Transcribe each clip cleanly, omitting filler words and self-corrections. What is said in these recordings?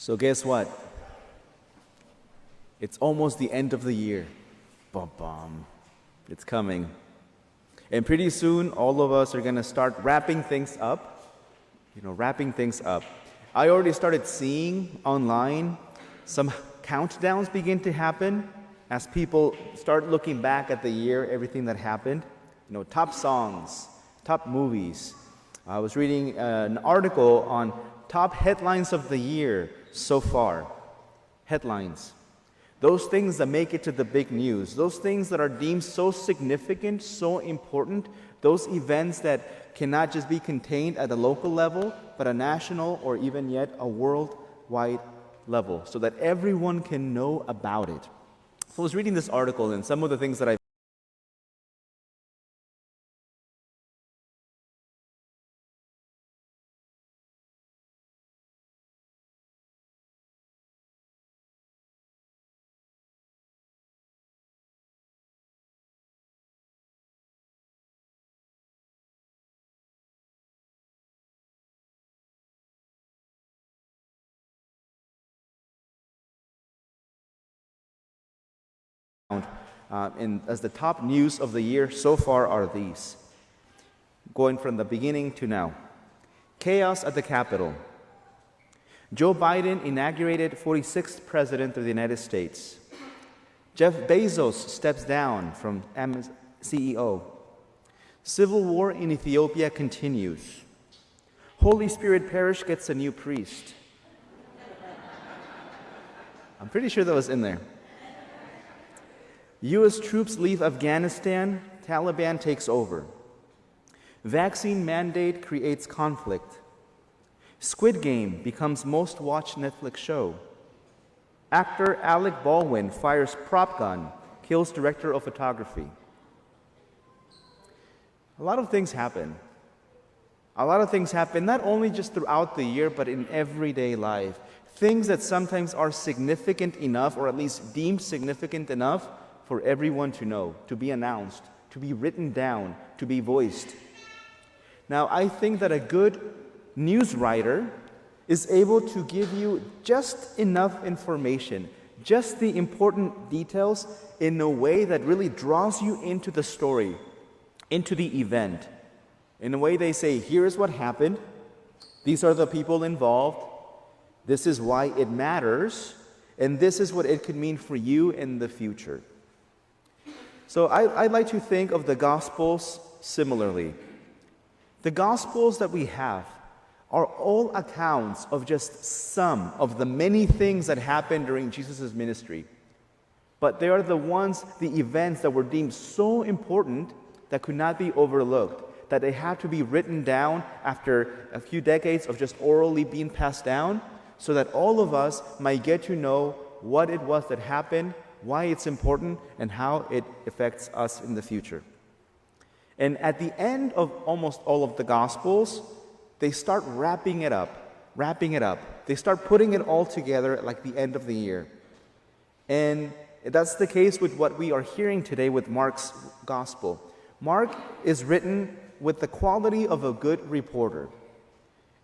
So guess what? It's almost the end of the year. Bum bum. It's coming. And pretty soon, all of us are going to start wrapping things up. Wrapping things up. I already started seeing online some countdowns begin to happen as people start looking back at the year, everything that happened. Top songs, top movies. I was reading an article on top headlines of the year so far. Headlines. Those things that make it to the big news, those things that are deemed so significant, so important, those events that cannot just be contained at a local level, but a national or even yet a worldwide level, so that everyone can know about it. So I was reading this article, and some of the things that I as the top news of the year so far are these. Going from the beginning to now. Chaos at the Capitol. Joe Biden inaugurated 46th President of the United States. Jeff Bezos steps down from Amazon CEO. Civil war in Ethiopia continues. Holy Spirit Parish gets a new priest. I'm pretty sure that was in there. U.S. troops leave Afghanistan, Taliban takes over. Vaccine mandate creates conflict. Squid Game becomes most watched Netflix show. Actor Alec Baldwin fires prop gun, kills director of photography. A lot of things happen. A lot of things happen not only just throughout the year, but in everyday life. Things that sometimes are significant enough, or at least deemed significant enough, for everyone to know, to be announced, to be written down, to be voiced. Now, I think that a good news writer is able to give you just enough information, just the important details in a way that really draws you into the story, into the event. In a way they say, here is what happened, these are the people involved, this is why it matters, and this is what it could mean for you in the future. So I'd like to think of the Gospels similarly. The Gospels that we have are all accounts of just some of the many things that happened during Jesus' ministry. But they are the events that were deemed so important that could not be overlooked, that they had to be written down after a few decades of just orally being passed down, so that all of us might get to know what it was that happened, why it's important, and how it affects us in the future. And at the end of almost all of the Gospels, they start wrapping it up. They start putting it all together at like the end of the year. And that's the case with what we are hearing today with Mark's Gospel. Mark is written with the quality of a good reporter.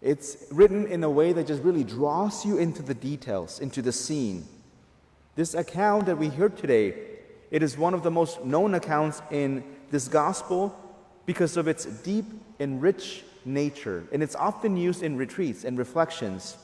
It's written in a way that just really draws you into the details, into the scene. This account that we heard today, it is one of the most known accounts in this gospel because of its deep and rich nature. And it's often used in retreats and reflections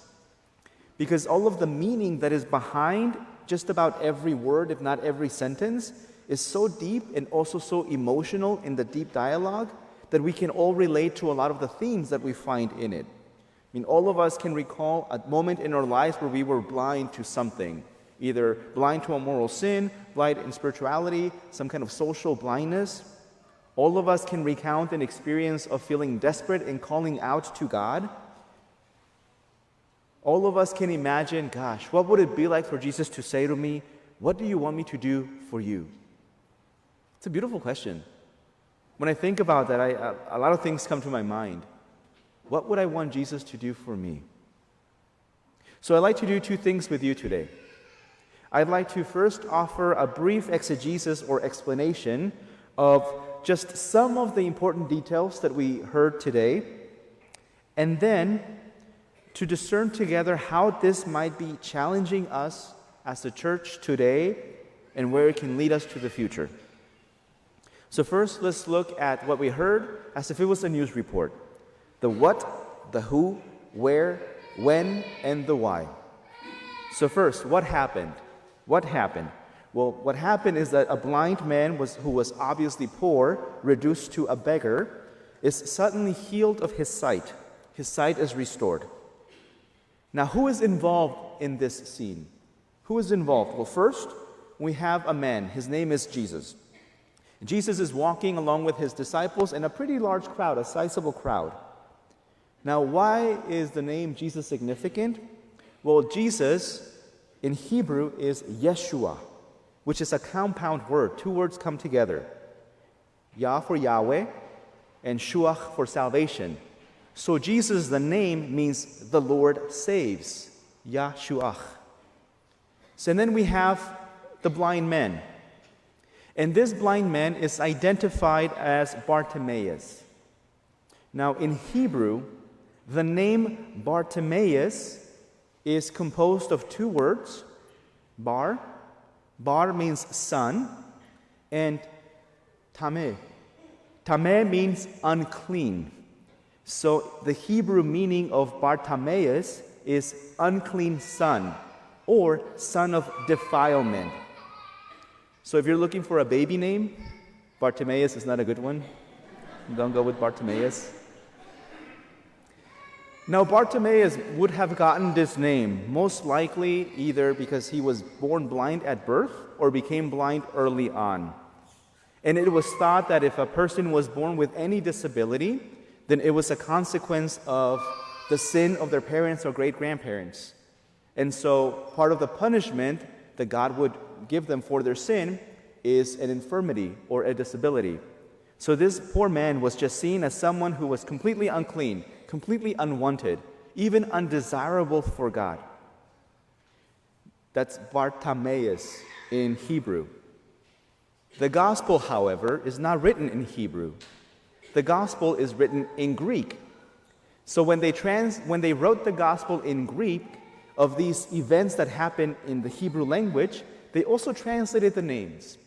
because all of the meaning that is behind just about every word, if not every sentence, is so deep and also so emotional in the deep dialogue that we can all relate to a lot of the themes that we find in it. I mean, all of us can recall a moment in our lives where we were blind to something. Either blind to a moral sin, blind in spirituality, some kind of social blindness. All of us can recount an experience of feeling desperate and calling out to God. All of us can imagine, gosh, what would it be like for Jesus to say to me, what do you want me to do for you? It's a beautiful question. When I think about that, a lot of things come to my mind. What would I want Jesus to do for me? So I'd like to do two things with you today. I'd like to first offer a brief exegesis or explanation of just some of the important details that we heard today, and then to discern together how this might be challenging us as a church today and where it can lead us to the future. So first, let's look at what we heard as if it was a news report. The what, the who, where, when, and the why. So first, what happened? What happened? Well, what happened is that a blind man who was obviously poor, reduced to a beggar, is suddenly healed of his sight. His sight is restored. Now, who is involved in this scene? Who is involved? Well, first, we have a man. His name is Jesus. Jesus is walking along with his disciples and a pretty large crowd, a sizable crowd. Now, why is the name Jesus significant? Well, Jesus in Hebrew is Yeshua, which is a compound word. Two words come together. Yah for Yahweh and Shuach for salvation. So Jesus, the name, means the Lord saves. Yahshuach. So then we have the blind man. And this blind man is identified as Bartimeous. Now in Hebrew, the name Bartimeous is composed of two words. Bar means son, and tameh. Tameh means unclean. So the Hebrew meaning of Bartimeous is unclean son, or son of defilement. So if you're looking for a baby name, Bartimeous is not a good one. Don't go with Bartimeous. Now, Bartimeous would have gotten this name most likely either because he was born blind at birth or became blind early on. And it was thought that if a person was born with any disability, then it was a consequence of the sin of their parents or great-grandparents. And so part of the punishment that God would give them for their sin is an infirmity or a disability. So this poor man was just seen as someone who was completely unclean, completely unwanted, even undesirable for God. That's Bartimeous in Hebrew. The gospel, however, is not written in Hebrew. The gospel is written in Greek. So when they wrote the gospel in Greek of these events that happened in the Hebrew language, they also translated the names.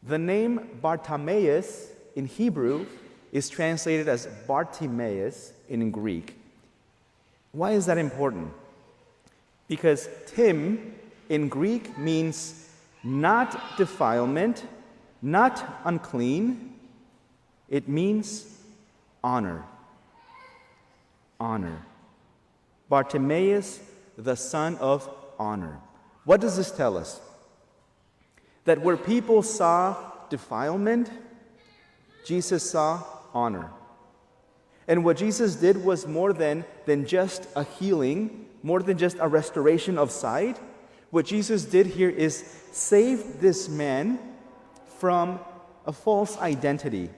The name Bartimeous in Hebrew is translated as Bartimeous in Greek. Why is that important? Because Tim in Greek means not defilement, not unclean. It means honor. Honor. Bartimeous, the son of honor. What does this tell us? That where people saw defilement, Jesus saw honor. And what Jesus did was more than just a healing, more than just a restoration of sight. What Jesus did here is save this man from a false identity.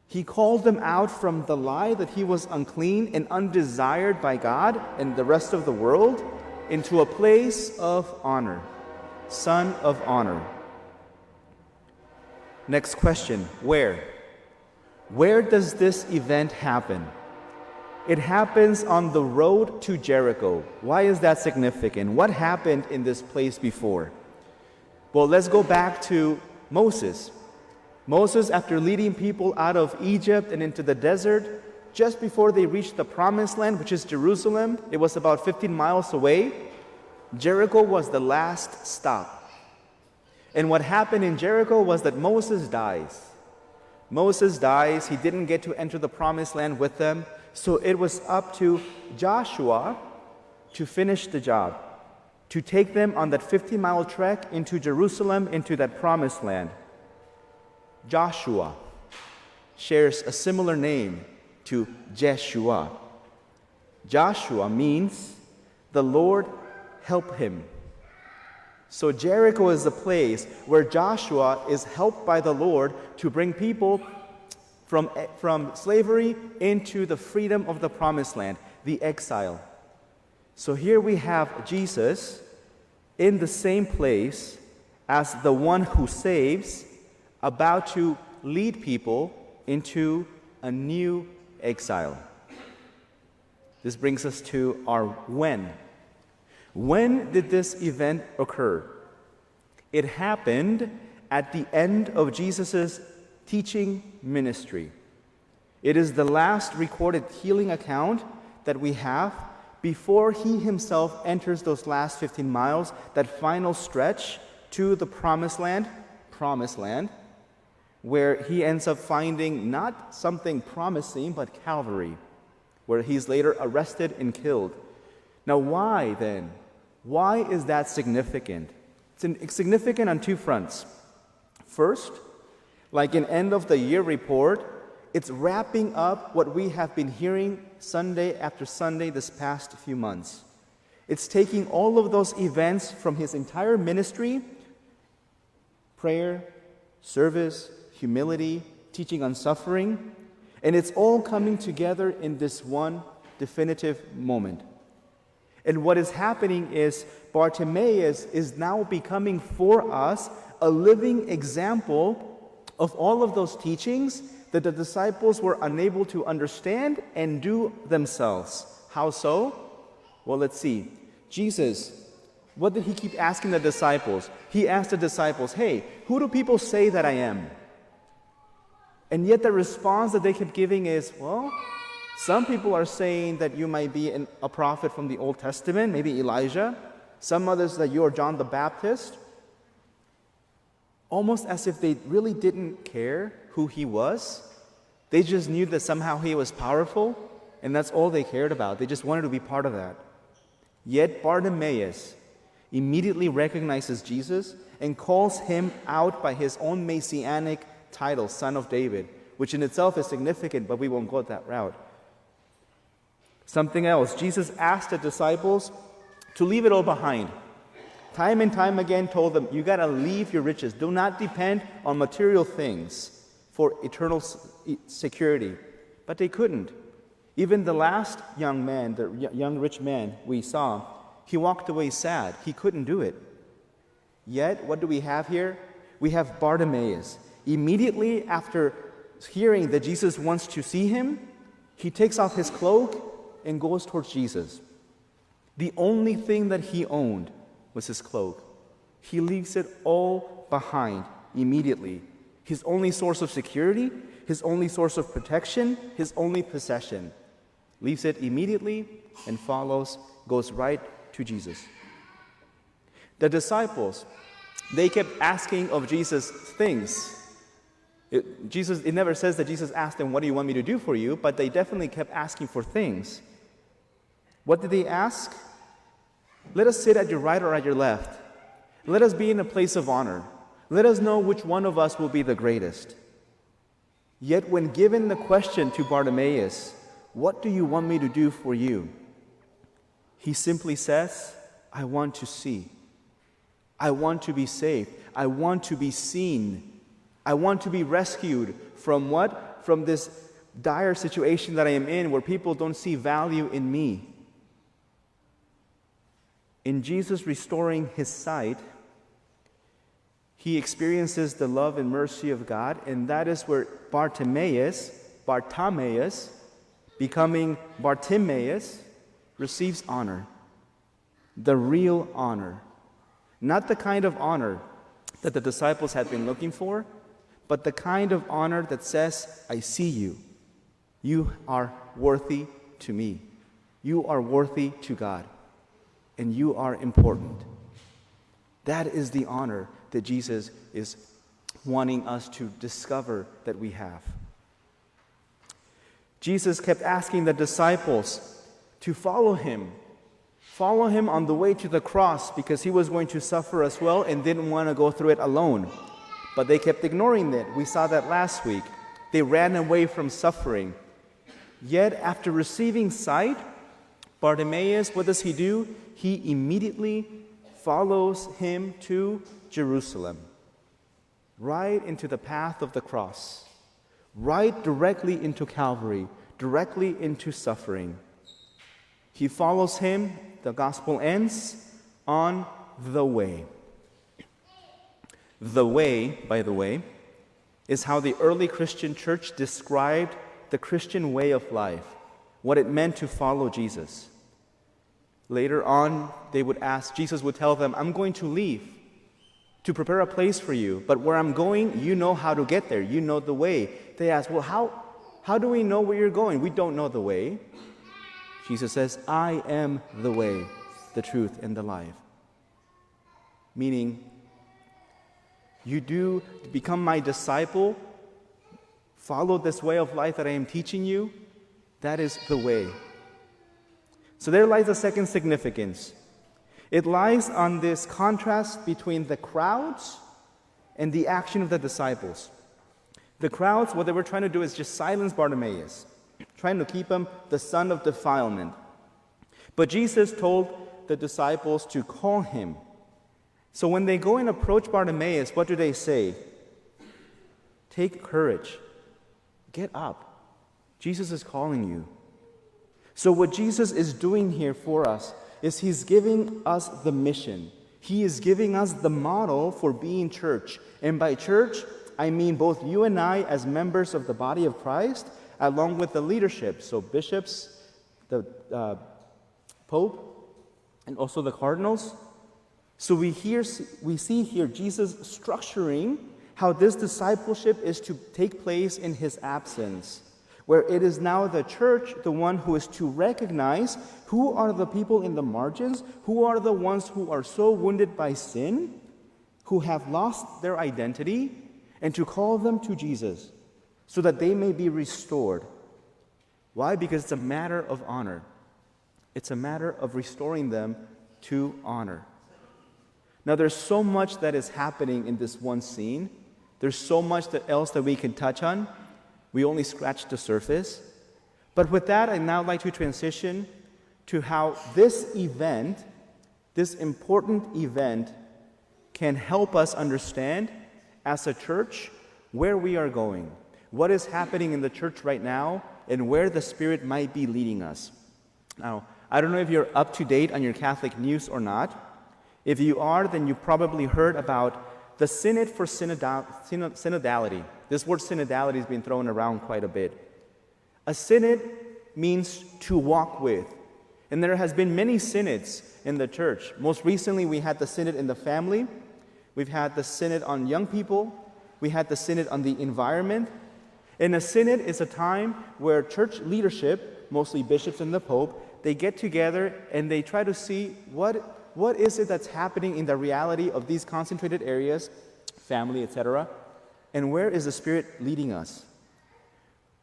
He called them out from the lie that he was unclean and undesired by God and the rest of the world into a place of honor, son of honor. Next question, where? Where does this event happen? It happens on the road to Jericho. Why is that significant? What happened in this place before? Well, let's go back to Moses. Moses, after leading people out of Egypt and into the desert, just before they reached the promised land, which is Jerusalem, it was about 15 miles away, Jericho was the last stop. And what happened in Jericho was that Moses dies. Moses dies, he didn't get to enter the promised land with them, so it was up to Joshua to finish the job, to take them on that 50-mile trek into Jerusalem, into that promised land. Joshua shares a similar name to Jeshua. Joshua means the Lord help him. So Jericho is the place where Joshua is helped by the Lord to bring people from slavery into the freedom of the promised land, the exile. So here we have Jesus in the same place as the one who saves, about to lead people into a new exile. this brings us to our when. When did this event occur? It happened at the end of Jesus' teaching ministry. It is the last recorded healing account that we have before he himself enters those last 15 miles, that final stretch to the promised land, where he ends up finding not something promising, but Calvary, where he's later arrested and killed. Now, why then? Why is that significant? It's significant on two fronts. First, like an end of the year report, it's wrapping up what we have been hearing Sunday after Sunday this past few months. It's taking all of those events from his entire ministry, prayer, service, humility, teaching on suffering, and it's all coming together in this one definitive moment. And what is happening is Bartimeous is now becoming for us a living example of all of those teachings that the disciples were unable to understand and do themselves. How so? Well, let's see. Jesus, what did he keep asking the disciples? He asked the disciples, hey, who do people say that I am? And yet the response that they kept giving is, well, some people are saying that you might be a prophet from the Old Testament, maybe Elijah. Some others that you are John the Baptist. Almost as if they really didn't care who he was. They just knew that somehow he was powerful, and that's all they cared about. They just wanted to be part of that. Yet Bartimeous immediately recognizes Jesus and calls him out by his own messianic title, Son of David, which in itself is significant, but we won't go that route. Something else, Jesus asked the disciples to leave it all behind. Time and time again told them, you got to leave your riches. Do not depend on material things for eternal security. But they couldn't. Even the last young man, the young rich man we saw, he walked away sad. He couldn't do it. Yet, what do we have here? We have Bartimeous. Immediately after hearing that Jesus wants to see him, he takes off his cloak and goes towards Jesus. The only thing that he owned was his cloak. He leaves it all behind immediately. His only source of security, his only source of protection, his only possession. Leaves it immediately and follows, goes right to Jesus. The disciples, they kept asking of Jesus things. It never says that Jesus asked them, what do you want me to do for you? But they definitely kept asking for things. What did they ask? Let us sit at your right or at your left. Let us be in a place of honor. Let us know which one of us will be the greatest. Yet when given the question to Bartimeous, what do you want me to do for you? He simply says, I want to see. I want to be saved. I want to be seen. I want to be rescued from what? From this dire situation that I am in where people don't see value in me. In Jesus restoring his sight, he experiences the love and mercy of God, and that is where Bartimeous, becoming Bartimeous, receives honor. The real honor. Not the kind of honor that the disciples had been looking for, but the kind of honor that says, I see you. You are worthy to me. You are worthy to God. And you are important. That is the honor that Jesus is wanting us to discover that we have. Jesus kept asking the disciples to follow him on the way to the cross because he was going to suffer as well and didn't want to go through it alone. But they kept ignoring it. We saw that last week. They ran away from suffering. Yet after receiving sight, Bartimeous, what does he do? He immediately follows him to Jerusalem, right into the path of the cross, right directly into Calvary, directly into suffering. He follows him, the gospel ends, on the way. The way, by the way, is how the early Christian church described the Christian way of life. what it meant to follow Jesus. Later on, Jesus would tell them, I'm going to leave to prepare a place for you, but where I'm going, you know how to get there. You know the way. They ask, well, how do we know where you're going? We don't know the way. Jesus says, I am the way, the truth, and the life. Meaning, you do become my disciple, follow this way of life that I am teaching you, that is the way. So there lies the second significance. It lies on this contrast between the crowds and the action of the disciples. The crowds, what they were trying to do is just silence Bartimeous, trying to keep him the son of defilement. But Jesus told the disciples to call him. So when they go and approach Bartimeous, what do they say? Take courage. Get up. Jesus is calling you. So what Jesus is doing here for us is he's giving us the mission. He is giving us the model for being church. And by church, I mean both you and I as members of the body of Christ, along with the leadership, so bishops, the Pope, and also the cardinals. So we see here Jesus structuring how this discipleship is to take place in his absence, where it is now the church, the one who is to recognize who are the people in the margins, who are the ones who are so wounded by sin, who have lost their identity, and to call them to Jesus so that they may be restored. Why? Because it's a matter of honor. It's a matter of restoring them to honor. Now, there's so much that is happening in this one scene. There's so much else that we can touch on. We only scratched the surface. But with that, I'd now like to transition to how this event, this important event, can help us understand as a church where we are going, what is happening in the church right now, and where the Spirit might be leading us. Now, I don't know if you're up to date on your Catholic news or not. If you are, then you probably heard about the Synod for Synodality. This word synodality has been thrown around quite a bit. A synod means to walk with. And there has been many synods in the church. Most recently, we had the synod in the family. We've had the synod on young people. We had the synod on the environment. And a synod is a time where church leadership, mostly bishops and the Pope, they get together and they try to see what is it that's happening in the reality of these concentrated areas, family, etc., and where is the Spirit leading us?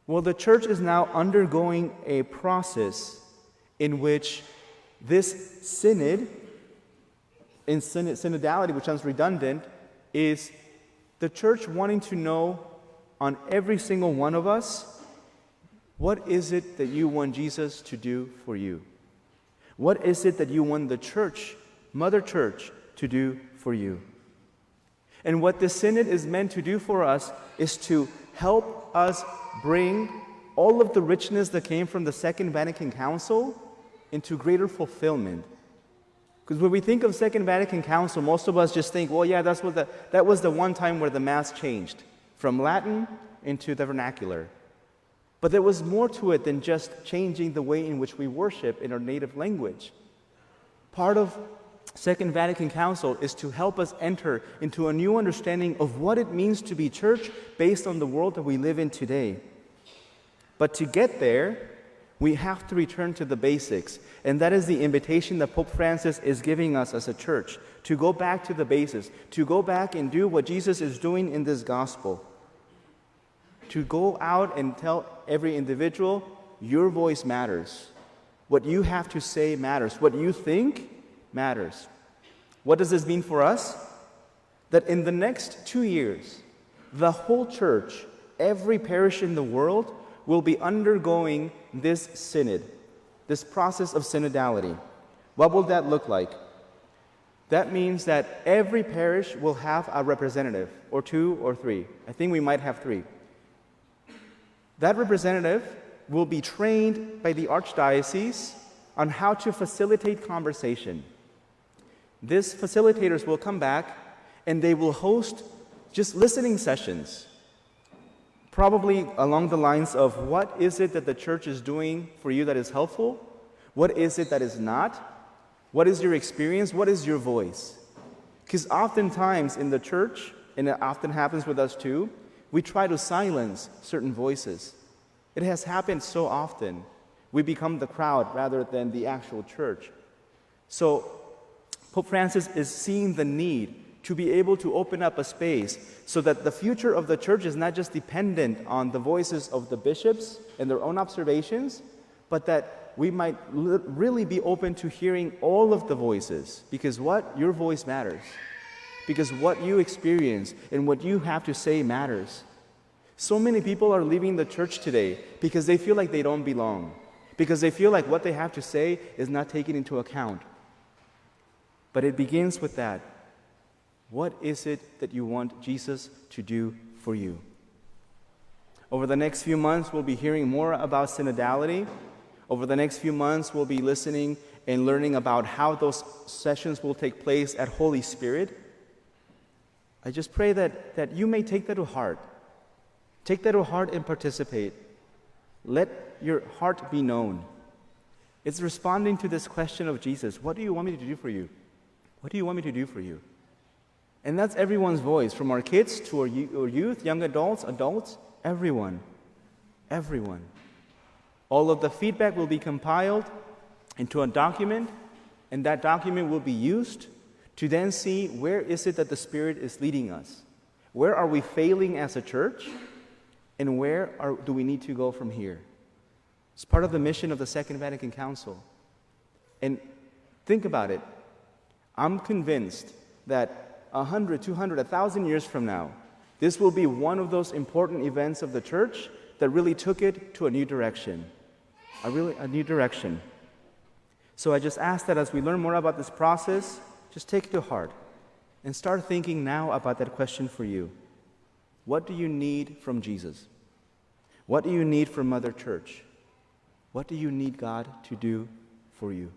Well, the church is now undergoing a process in which this synod, in synodality, which sounds redundant, is the church wanting to know on every single one of us, what is it that you want Jesus to do for you? What is it that you want the church, Mother Church, to do for you? And what the synod is meant to do for us is to help us bring all of the richness that came from the Second Vatican Council into greater fulfillment. Because when we think of Second Vatican Council, most of us just think, well, yeah, that was the one time where the Mass changed from Latin into the vernacular. But there was more to it than just changing the way in which we worship in our native language. Part of Second Vatican Council is to help us enter into a new understanding of what it means to be church based on the world that we live in today. But to get there, we have to return to the basics. And that is the invitation that Pope Francis is giving us as a church, to go back to the basics, to go back and do what Jesus is doing in this gospel. To go out and tell every individual, your voice matters. What you have to say matters. What you think matters. What does this mean for us? That in the next 2 years, the whole church, every parish in the world, will be undergoing this synod, this process of synodality. What will that look like? That means that every parish will have a representative, or 2 or 3. I think we might have 3. That representative will be trained by the Archdiocese on how to facilitate conversation. These facilitators will come back and they will host just listening sessions, Probably along the lines of, what is it that the church is doing for you that is helpful? What is it that is not? What is your experience? What is your voice? Because oftentimes in the church, and it often happens with us too, we try to silence certain voices. It has happened so often. We become the crowd rather than the actual church. So Pope Francis is seeing the need to be able to open up a space so that the future of the church is not just dependent on the voices of the bishops and their own observations, but that we might really be open to hearing all of the voices. Because what? Your voice matters. Because what you experience and what you have to say matters. So many people are leaving the church today because they feel like they don't belong. Because they feel like what they have to say is not taken into account. But it begins with that. What is it that you want Jesus to do for you? Over the next few months, we'll be hearing more about synodality. Over the next few months, we'll be listening and learning about how those sessions will take place at Holy Spirit. I just pray that you may take that to heart. Take that to heart and participate. Let your heart be known. It's responding to this question of Jesus. What do you want me to do for you? What do you want me to do for you? And that's everyone's voice, from our kids to our youth, young adults, everyone. Everyone. All of the feedback will be compiled into a document, and that document will be used to then see where is it that the Spirit is leading us. Where are we failing as a church, and where do we need to go from here? It's part of the mission of the Second Vatican Council. And think about it. I'm convinced that 100, 200, 1,000 years from now, this will be one of those important events of the church that really took it to a new direction. A new direction. So I just ask that as we learn more about this process, just take it to heart and start thinking now about that question for you. What do you need from Jesus? What do you need from Mother Church? What do you need God to do for you?